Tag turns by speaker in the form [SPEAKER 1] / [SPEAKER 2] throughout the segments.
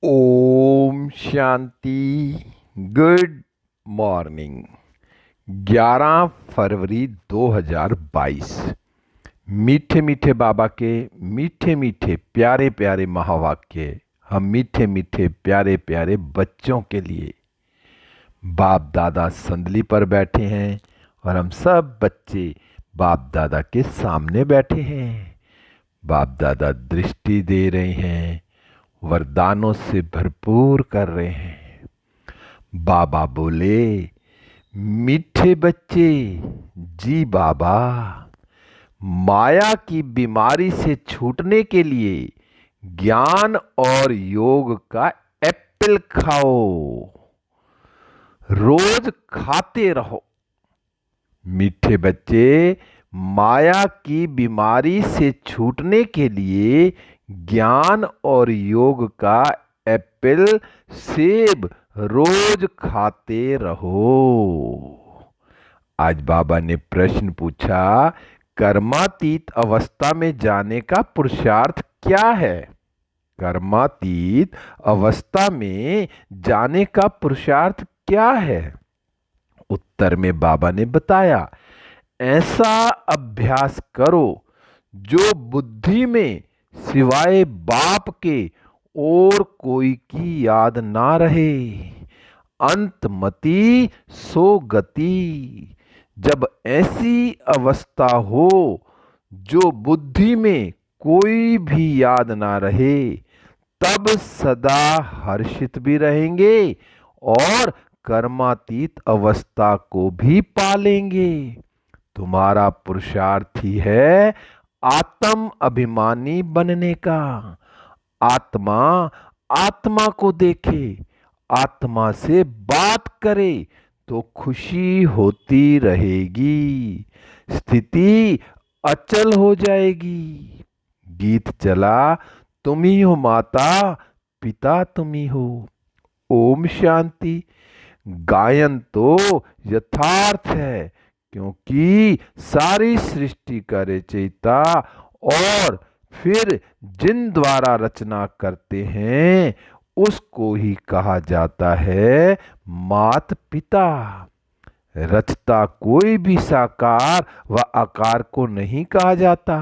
[SPEAKER 1] Om Shanti. Good morning. 11 फरवरी 2022। मीठे मीठे बाबा के मीठे मीठे प्यारे प्यारे महावाक्य हम मीठे मीठे प्यारे प्यारे बच्चों के लिए। बाप दादा संदली पर बैठे हैं और हम सब बच्चे बाप दादा के सामने बैठे हैं। बाप दादा दृष्टि दे रहे हैं, वरदानों से भरपूर कर रहे हैं। बाबा बोले, मीठे बच्चे जी बाबा, माया की बीमारी से छूटने के लिए ज्ञान और योग का एप्पल खाओ, रोज खाते रहो। मीठे बच्चे, माया की बीमारी से छूटने के लिए ज्ञान और योग का एप्पल सेब रोज खाते रहो। आज बाबा ने प्रश्न पूछा, कर्मातीत अवस्था में जाने का पुरुषार्थ क्या है? कर्मातीत अवस्था में जाने का पुरुषार्थ क्या है? उत्तर में बाबा ने बताया, ऐसा अभ्यास करो जो बुद्धि में सिवाय बाप के और कोई की याद ना रहे। अंतमति सो गति। जब ऐसी अवस्था हो जो बुद्धि में कोई भी याद ना रहे, तब सदा हर्षित भी रहेंगे और कर्मातीत अवस्था को भी पालेंगे। तुम्हारा पुरुषार्थ ही है आत्म अभिमानी बनने का। आत्मा आत्मा को देखे, आत्मा से बात करे तो खुशी होती रहेगी, स्थिति अचल हो जाएगी। गीत चला, तुम ही हो माता, पिता तुम ही हो। ओम शांति। गायन तो यथार्थ है, क्योंकि सारी सृष्टि का रचयिता और फिर जिन द्वारा रचना करते हैं उसको ही कहा जाता है मात पिता। रचता कोई भी साकार व आकार को नहीं कहा जाता,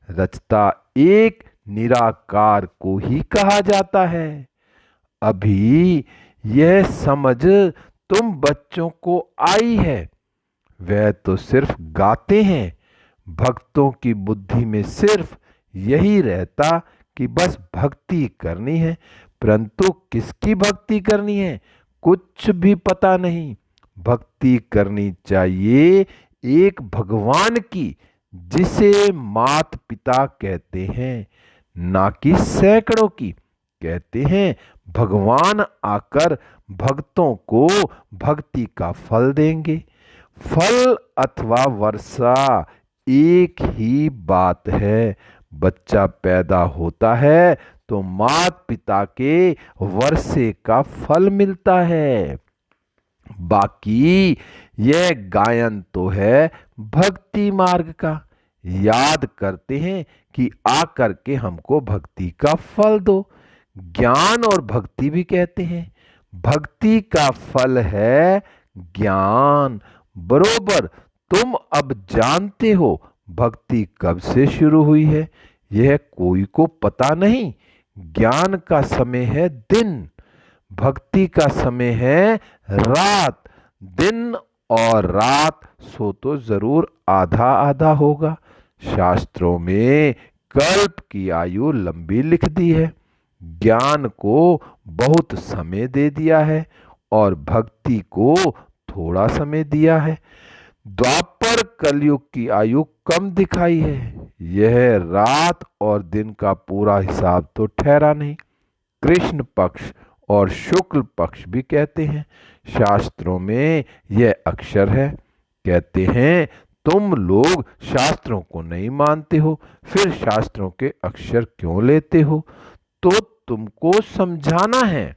[SPEAKER 1] रचता एक निराकार को ही कहा जाता है। अभी यह समझ तुम बच्चों को आई है। वह तो सिर्फ गाते हैं। भक्तों की बुद्धि में सिर्फ यही रहता कि बस भक्ति करनी है, परंतु किसकी भक्ति करनी है कुछ भी पता नहीं। भक्ति करनी चाहिए एक भगवान की, जिसे मात पिता कहते हैं, ना कि सैकड़ों की। कहते हैं भगवान आकर भक्तों को भक्ति का फल देंगे। फल अथवा वर्षा एक ही बात है। बच्चा पैदा होता है तो माता पिता के वर्षे का फल मिलता है। बाकी यह गायन तो है भक्ति मार्ग का। याद करते हैं कि आकर के हमको भक्ति का फल दो। ज्ञान और भक्ति भी कहते हैं। भक्ति का फल है ज्ञान। बरोबर तुम अब जानते हो भक्ति कब से शुरू हुई है। यह कोई को पता नहीं। ज्ञान का समय है दिन, भक्ति का समय है रात। दिन और रात सो तो जरूर आधा आधा होगा। शास्त्रों में कल्प की आयु लंबी लिख दी है, ज्ञान को बहुत समय दे दिया है और भक्ति को थोड़ा समय दिया है। द्वापर कलयुग की आयु कम दिखाई है। यह रात और दिन का पूरा हिसाब तो ठहरा नहीं। कृष्ण पक्ष और शुक्ल पक्ष भी कहते हैं। शास्त्रों में यह अक्षर है। कहते हैं तुम लोग शास्त्रों को नहीं मानते हो, फिर शास्त्रों के अक्षर क्यों लेते हो? तो तुमको समझाना है।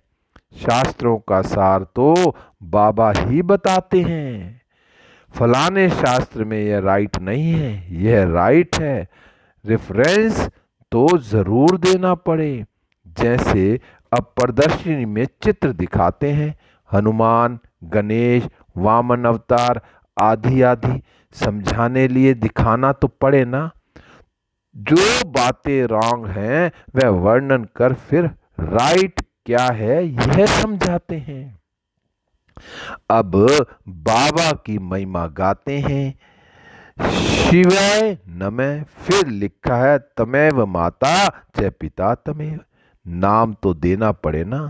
[SPEAKER 1] शास्त्रों का सार तो बाबा ही बताते हैं। फलाने शास्त्र में यह राइट नहीं है, यह राइट है। रेफरेंस तो जरूर देना पड़े। जैसे अब प्रदर्शनी में चित्र दिखाते हैं, हनुमान, गणेश, वामन अवतार आदि आदि। समझाने लिए दिखाना तो पड़े ना। जो बातें रॉन्ग हैं वह वर्णन कर फिर राइट क्या है यह समझाते हैं। अब बाबा की महिमा गाते हैं, शिवाय नमः। फिर लिखा है तमेव माता च पिता तमेव। नाम तो देना पड़े ना।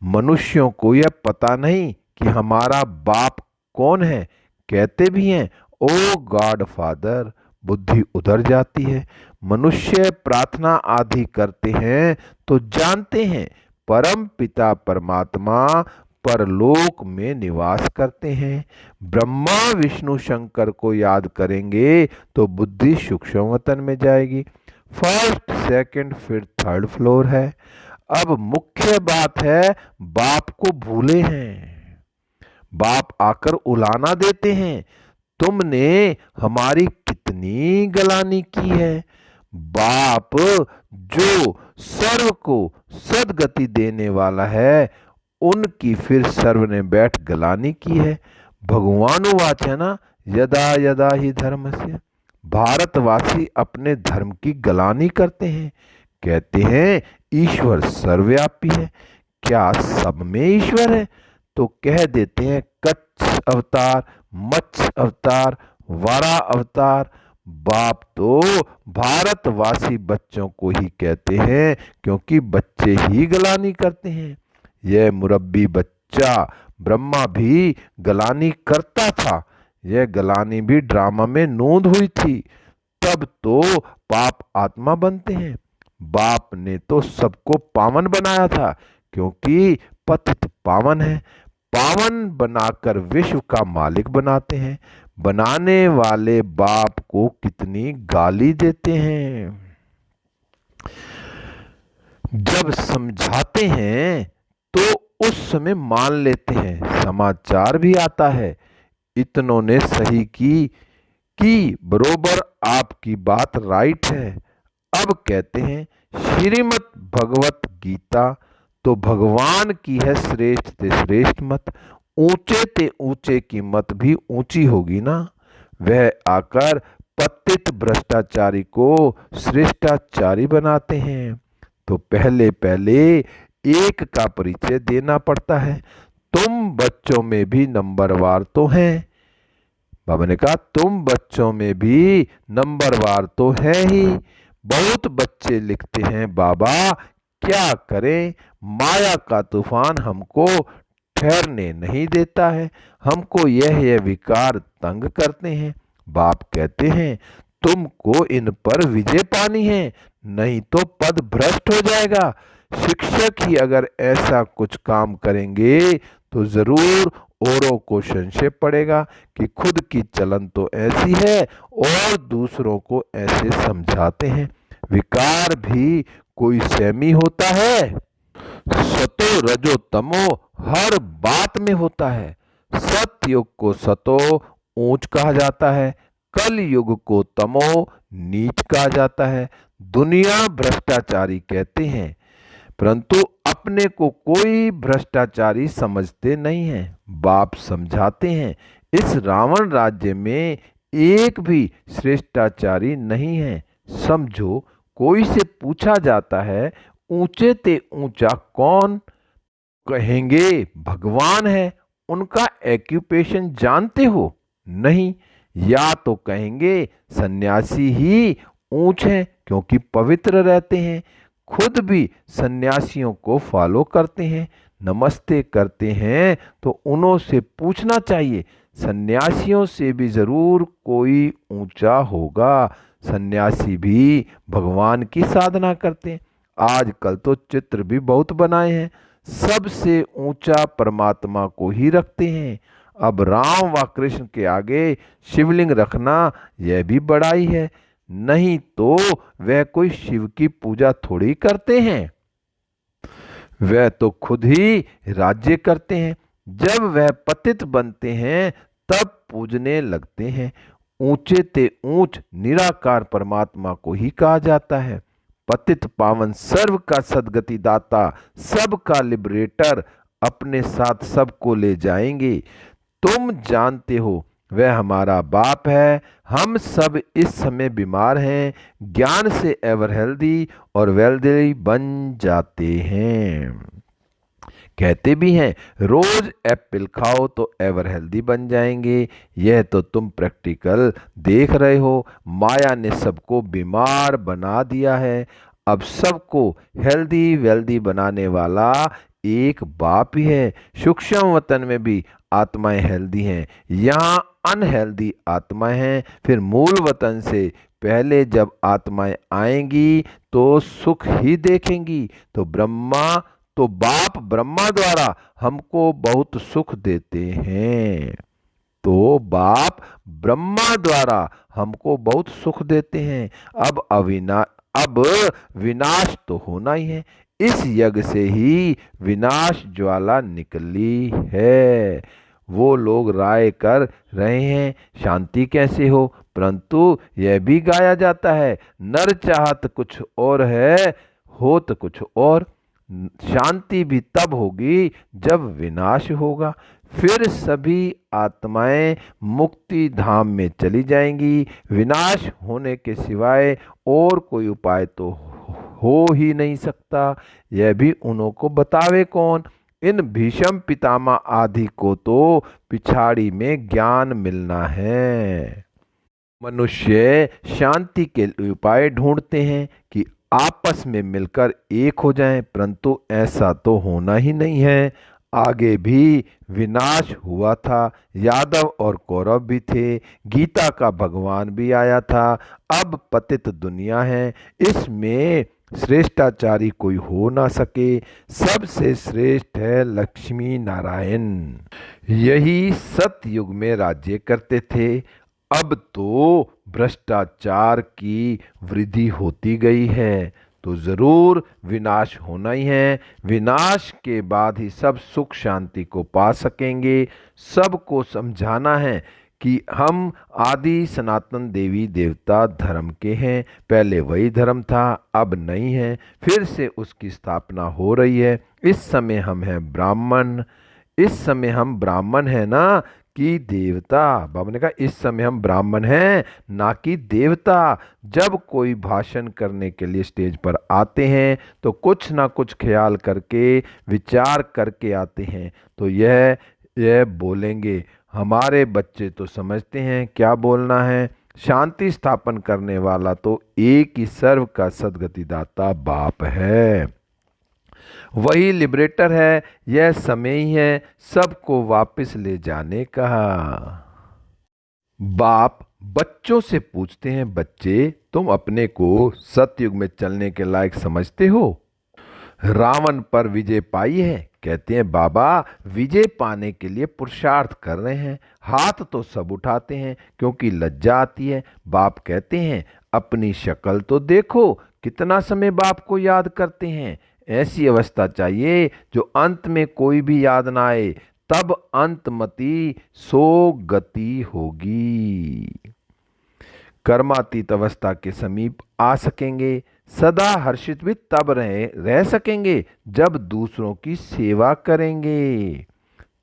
[SPEAKER 1] मनुष्यों को यह पता नहीं कि हमारा बाप कौन है। कहते भी हैं ओ गॉड फादर, बुद्धि उधर जाती है। मनुष्य प्रार्थना आदि करते हैं तो जानते हैं परम पिता परमात्मा परलोक में निवास करते हैं। ब्रह्मा विष्णु शंकर को याद करेंगे तो बुद्धि सूक्ष्म वतन में जाएगी। फर्स्ट सेकंड फिर थर्ड फ्लोर है। अब मुख्य बात है बाप को भूले हैं। बाप आकर उलाना देते हैं, तुमने हमारी कितनी गलानी की है। बाप जो सर्व को सदगति देने वाला है, उनकी फिर सर्व ने बैठ गलानी की है। भगवानुवाच है ना, यदा यदा ही धर्मस्य। भारतवासी अपने धर्म की गलानी करते हैं, कहते हैं ईश्वर सर्वव्यापी है। क्या सब में ईश्वर है? तो कह देते हैं कच्छ अवतार, मत्स्य अवतार, वरा अवतार। बाप तो भारतवासी बच्चों को ही कहते हैं क्योंकि बच्चे ही गलानी करते हैं। यह मुरब्बी बच्चा ब्रह्मा भी गलानी करता था। यह गलानी भी ड्रामा में नोंद हुई थी। तब तो पाप आत्मा बनते हैं। बाप ने तो सबको पावन बनाया था क्योंकि पतित पावन है। पावन बनाकर विश्व का मालिक बनाते हैं। बनाने वाले बाप को कितनी गाली देते हैं। जब समझाते हैं तो उस समय मान लेते हैं। समाचार भी आता है इतनों ने सही की बरोबर आपकी बात राइट है। अब कहते हैं श्रीमद् भगवत गीता तो भगवान की है श्रेष्ठ ते श्रेष्ठ मत। ऊंचे ते ऊंचे की मत भी ऊंची होगी ना। वह आकर पतित भ्रष्टाचारी को श्रेष्ठाचारी बनाते हैं। तो पहले पहले एक का परिचय देना पड़ता है। तुम बच्चों में भी नंबरवार तो हैं। बाबा ने कहा तुम बच्चों में भी नंबरवार तो है ही। बहुत बच्चे लिखते हैं बाबा क्या करें, माया का तूफान हमको ठहरने नहीं देता है। हमको यह विकार तंग करते हैं। बाप कहते हैं तुमको इन पर विजय पानी है, नहीं तो पद भ्रष्ट हो जाएगा। शिक्षक ही अगर ऐसा कुछ काम करेंगे तो जरूर औरों को संशय पड़ेगा कि खुद की चलन तो ऐसी है और दूसरों को ऐसे समझाते हैं। विकार भी कोई सेमी होता है। सतो रजो तमो हर बात में होता है। सतयुग को सतो ऊंच कहा जाता है, कल युग को तमो नीच कहा जाता है। दुनिया भ्रष्टाचारी कहते हैं परंतु अपने को कोई भ्रष्टाचारी समझते नहीं है। बाप समझाते हैं इस रावण राज्य में एक भी श्रेष्ठाचारी नहीं है। समझो कोई से पूछा जाता है ऊंचे ते ऊंचा कौन, कहेंगे भगवान है। उनका एक्यूपेशन जानते हो? नहीं। या तो कहेंगे सन्यासी ही ऊंच है क्योंकि पवित्र रहते हैं, खुद भी सन्यासियों को फॉलो करते हैं, नमस्ते करते हैं। तो उन्हों से पूछना चाहिए सन्यासियों से भी जरूर कोई ऊंचा होगा। सन्यासी भी भगवान की साधना करते हैं। आजकल तो चित्र भी बहुत बनाए हैं, सबसे ऊंचा परमात्मा को ही रखते हैं। अब राम व कृष्ण के आगे शिवलिंग रखना यह भी बड़ाई है। नहीं तो वह कोई शिव की पूजा थोड़ी करते हैं, वह तो खुद ही राज्य करते हैं। जब वह पतित बनते हैं तब पूजने लगते हैं। ऊंचे ते ऊंच निराकार परमात्मा को ही कहा जाता है। पतित पावन सर्व का सद्गति दाता सबका लिबरेटर अपने साथ सबको ले जाएंगे। तुम जानते हो वह हमारा बाप है। हम सब इस समय बीमार हैं, ज्ञान से एवर हेल्दी और वेल्दी बन जाते हैं। कहते भी हैं रोज एप्पल खाओ तो एवर हेल्दी बन जाएंगे। यह तो तुम प्रैक्टिकल देख रहे हो। माया ने सबको बीमार बना दिया है। अब सबको हेल्दी वेल्दी बनाने वाला एक बाप ही है। सूक्ष्म वतन में भी आत्माएं हेल्दी हैं, यहाँ अनहेल्दी आत्माएं हैं। फिर मूल वतन से पहले जब आत्माएं आएंगी तो सुख ही देखेंगी। तो बाप ब्रह्मा द्वारा हमको बहुत सुख देते हैं। तो बाप ब्रह्मा द्वारा हमको बहुत सुख देते हैं। अब विनाश तो होना ही है। इस यज्ञ से ही विनाश ज्वाला निकली है। वो लोग राय कर रहे हैं शांति कैसे हो, परंतु यह भी गाया जाता है नर चाहत कुछ और है, होत कुछ और। शांति भी तब होगी जब विनाश होगा। फिर सभी आत्माएं मुक्ति धाम में चली जाएंगी। विनाश होने के सिवाय और कोई उपाय तो हो ही नहीं सकता। यह भी उन्हों को बतावे कौन। इन भीष्म पितामह आदि को तो पिछाड़ी में ज्ञान मिलना है। मनुष्य शांति के उपाय ढूंढते हैं कि आपस में मिलकर एक हो जाएं, परंतु ऐसा तो होना ही नहीं है। आगे भी विनाश हुआ था। यादव और कौरव भी थे। गीता का भगवान भी आया था। अब पतित दुनिया है, इसमें श्रेष्ठाचारी कोई हो ना सके। सबसे श्रेष्ठ है लक्ष्मी नारायण। यही सतयुग में राज्य करते थे। अब तो भ्रष्टाचार की वृद्धि होती गई है, तो जरूर विनाश होना ही है। विनाश के बाद ही सब सुख शांति को पा सकेंगे। सबको समझाना है कि हम आदि सनातन देवी देवता धर्म के हैं। पहले वही धर्म था, अब नहीं है। फिर से उसकी स्थापना हो रही है। इस समय हम हैं ब्राह्मण। इस समय हम ब्राह्मण हैं ना कि देवता। बाबा ने कहा इस समय हम ब्राह्मण हैं ना कि देवता। जब कोई भाषण करने के लिए स्टेज पर आते हैं तो कुछ ना कुछ ख्याल करके विचार करके आते हैं। तो यह बोलेंगे। हमारे बच्चे तो समझते हैं क्या बोलना है। शांति स्थापन करने वाला तो एक ही सर्व का सद्गति दाता बाप है। वही लिबरेटर है। यह समय ही है सबको वापस ले जाने का। बाप बच्चों से पूछते हैं, बच्चे तुम अपने को सतयुग में चलने के लायक समझते हो? रावण पर विजय पाई है? कहते हैं बाबा विजय पाने के लिए पुरुषार्थ कर रहे हैं। हाथ तो सब उठाते हैं क्योंकि लज्जा आती है। बाप कहते हैं अपनी शक्ल तो देखो। कितना समय बाप को याद करते हैं। ऐसी अवस्था चाहिए जो अंत में कोई भी याद ना आए, तब अंतमति सो गति होगी। कर्मातीत अवस्था के समीप आ सकेंगे। सदा हर्षित भी तब रह सकेंगे जब दूसरों की सेवा करेंगे।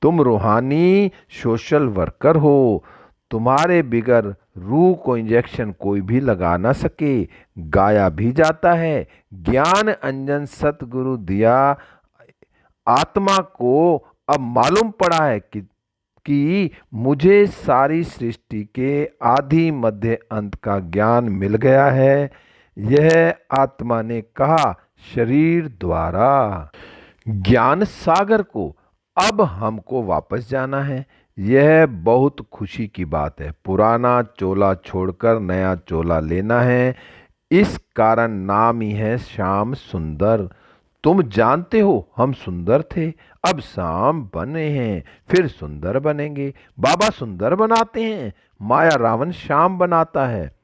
[SPEAKER 1] तुम रूहानी सोशल वर्कर हो। तुम्हारे बिगर रूह को इंजेक्शन कोई भी लगा ना सके। गाया भी जाता है ज्ञान अंजन सतगुरु दिया। आत्मा को अब मालूम पड़ा है कि मुझे सारी सृष्टि के आदि मध्य अंत का ज्ञान मिल गया है। यह आत्मा ने कहा शरीर द्वारा। ज्ञान सागर को अब हमको वापस जाना है। यह बहुत खुशी की बात है। पुराना चोला छोड़कर नया चोला लेना है। इस कारण नाम ही है श्याम सुंदर। तुम जानते हो हम सुंदर थे, अब श्याम बने हैं, फिर सुंदर बनेंगे। बाबा सुंदर बनाते हैं, माया रावण श्याम बनाता है।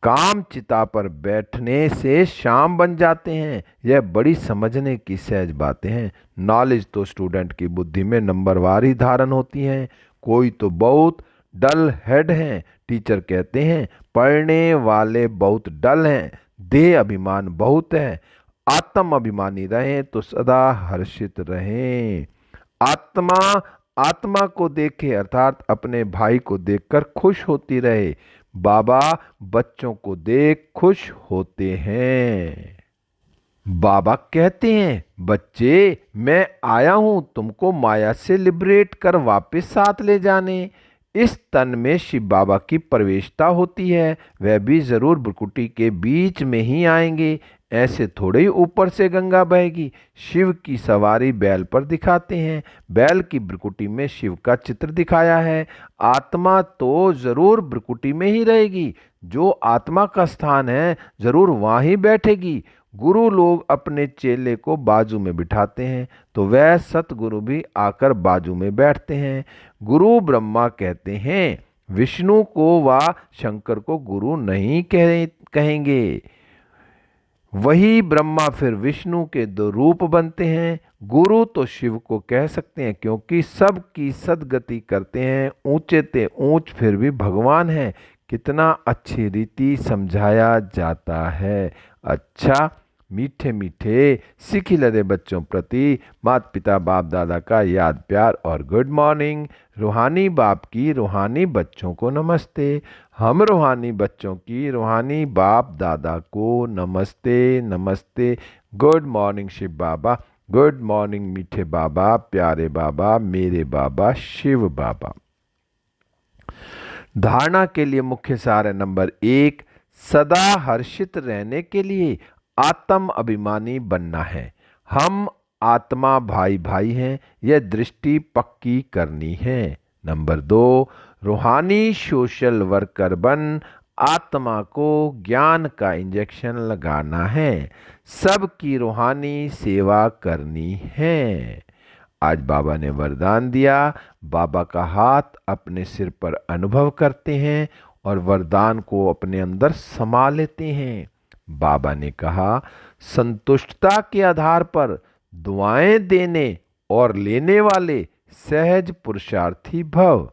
[SPEAKER 1] काम चिता पर बैठने से श्याम बन जाते हैं। यह बड़ी समझने की सहज बातें हैं। नॉलेज तो स्टूडेंट की बुद्धि में नंबरवार ही धारण होती हैं। कोई तो बहुत डल हेड हैं। टीचर कहते हैं पढ़ने वाले बहुत डल हैं। देह अभिमान बहुत है। आत्म अभिमानी रहें तो सदा हर्षित रहें। आत्मा आत्मा को देखे अर्थात अपने भाई को देखकर खुश होती रहे। बाबा बच्चों को देख खुश होते हैं। बाबा कहते हैं, बच्चे मैं आया हूं तुमको माया से लिबरेट कर वापस साथ ले जाने। इस तन में शिव बाबा की प्रवेशता होती है, वह भी जरूर भ्रुकुटी के बीच में ही आएंगे। ऐसे थोड़े ही ऊपर से गंगा बहेगी। शिव की सवारी बैल पर दिखाते हैं, बैल की भ्रुकुटी में शिव का चित्र दिखाया है। आत्मा तो जरूर भ्रुकुटी में ही रहेगी, जो आत्मा का स्थान है जरूर वहां ही बैठेगी। गुरु लोग अपने चेले को बाजू में बिठाते हैं तो वह सतगुरु भी आकर बाजू में बैठते हैं। गुरु ब्रह्मा कहते हैं, विष्णु को व शंकर को गुरु नहीं कहेंगे। वही ब्रह्मा फिर विष्णु के दो रूप बनते हैं। गुरु तो शिव को कह सकते हैं क्योंकि सबकी सदगति करते हैं, ऊंचे ते ऊंच फिर भी भगवान है। कितना अच्छी रीति समझाया जाता है। अच्छा, मीठे मीठे सीखी लदे बच्चों प्रति माता पिता बाप दादा का याद प्यार और गुड मॉर्निंग। रूहानी बाप की रूहानी बच्चों को नमस्ते। हम रूहानी बच्चों की रूहानी बाप दादा को नमस्ते नमस्ते। गुड मॉर्निंग शिव बाबा, गुड मॉर्निंग मीठे बाबा, प्यारे बाबा, मेरे बाबा शिव बाबा। धारणा के लिए मुख्य सार है नंबर 1, सदा हर्षित रहने के लिए आत्म अभिमानी बनना है। हम आत्मा भाई भाई हैं, यह दृष्टि पक्की करनी है। नंबर 2, रूहानी सोशल वर्कर बन आत्मा को ज्ञान का इंजेक्शन लगाना है, सबकी रूहानी सेवा करनी है। आज बाबा ने वरदान दिया। बाबा का हाथ अपने सिर पर अनुभव करते हैं और वरदान को अपने अंदर समा लेते हैं। बाबा ने कहा, संतुष्टता के आधार पर दुआएं देने और लेने वाले सहज पुरुषार्थी भव।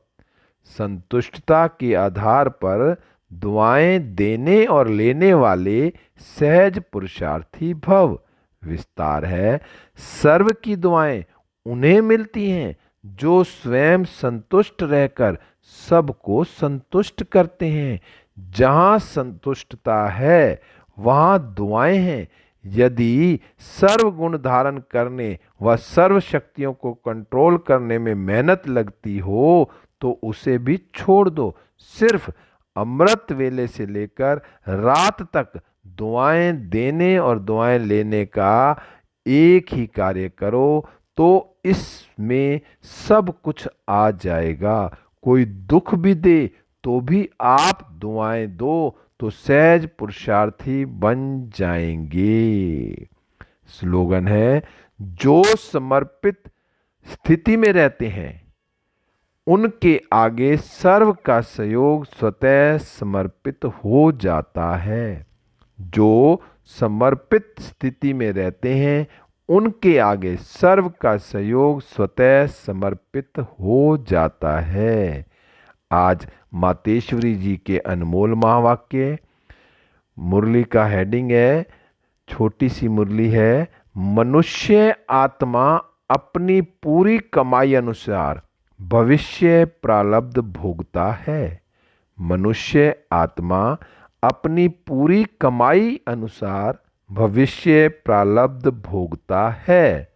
[SPEAKER 1] संतुष्टता के आधार पर दुआएं देने और लेने वाले सहज पुरुषार्थी भव। विस्तार है, सर्व की दुआएं उन्हें मिलती हैं जो स्वयं संतुष्ट रहकर सबको संतुष्ट करते हैं। जहां संतुष्टता है वहां दुआएं हैं। यदि सर्व गुण धारण करने व सर्व शक्तियों को कंट्रोल करने में मेहनत लगती हो तो उसे भी छोड़ दो। सिर्फ अमृत वेले से लेकर रात तक दुआएं देने और दुआएं लेने का एक ही कार्य करो तो इसमें सब कुछ आ जाएगा। कोई दुख भी दे तो भी आप दुआएं दो तो सहज पुरुषार्थी बन जाएंगे। स्लोगन है, जो समर्पित स्थिति में रहते हैं उनके आगे सर्व का सहयोग स्वतः समर्पित हो जाता है। जो समर्पित स्थिति में रहते हैं उनके आगे सर्व का सहयोग स्वतः समर्पित हो जाता है। आज मातेश्वरी जी के अनमोल महावाक्य। मुरली का हेडिंग है, छोटी सी मुरली है, मनुष्य आत्मा अपनी पूरी कमाई अनुसार भविष्य प्रारब्ध भोगता है। मनुष्य आत्मा अपनी पूरी कमाई अनुसार भविष्य प्रारब्ध भोगता है।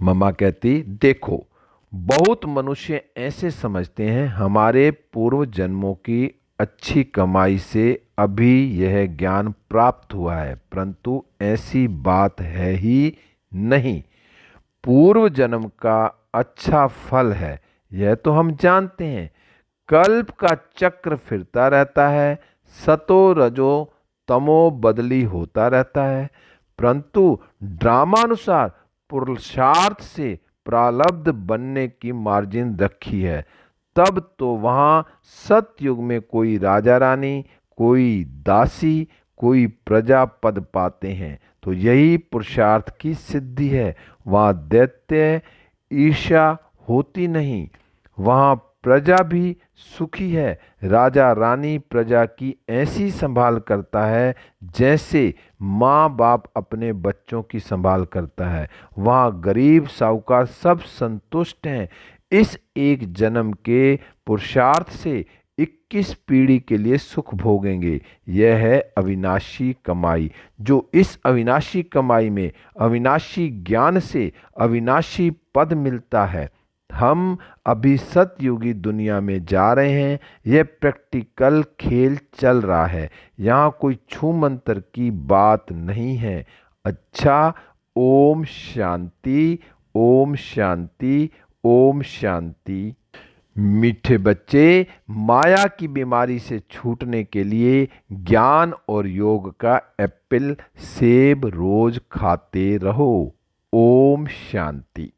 [SPEAKER 1] मम्मा कहती, देखो बहुत मनुष्य ऐसे समझते हैं हमारे पूर्व जन्मों की अच्छी कमाई से अभी यह ज्ञान प्राप्त हुआ है, परंतु ऐसी बात है ही नहीं। पूर्व जन्म का अच्छा फल है यह तो हम जानते हैं। कल्प का चक्र फिरता रहता है, सतो रजो तमो बदली होता रहता है, परंतु ड्रामानुसार पुरुषार्थ से प्रारब्ध बनने की मार्जिन रखी है। तब तो वहां सतयुग में कोई राजा रानी, कोई दासी, कोई प्रजा पद पाते हैं, तो यही पुरुषार्थ की सिद्धि है। वहां दैत्य ईर्ष्या होती नहीं, वहां प्रजा भी सुखी है। राजा रानी प्रजा की ऐसी संभाल करता है जैसे माँ बाप अपने बच्चों की संभाल करता है। वहाँ गरीब साहूकार सब संतुष्ट हैं। इस एक जन्म के पुरुषार्थ से 21 पीढ़ी के लिए सुख भोगेंगे। यह है अविनाशी कमाई। जो इस अविनाशी कमाई में अविनाशी ज्ञान से अविनाशी पद मिलता है। हम अभी सतयुगी दुनिया में जा रहे हैं। यह प्रैक्टिकल खेल चल रहा है। यहाँ कोई छू मंतर की बात नहीं है। अच्छा, ओम शांति, ओम शांति, ओम शांति। मीठे बच्चे, माया की बीमारी से छूटने के लिए ज्ञान और योग का एप्पल सेब रोज खाते रहो। ओम शांति।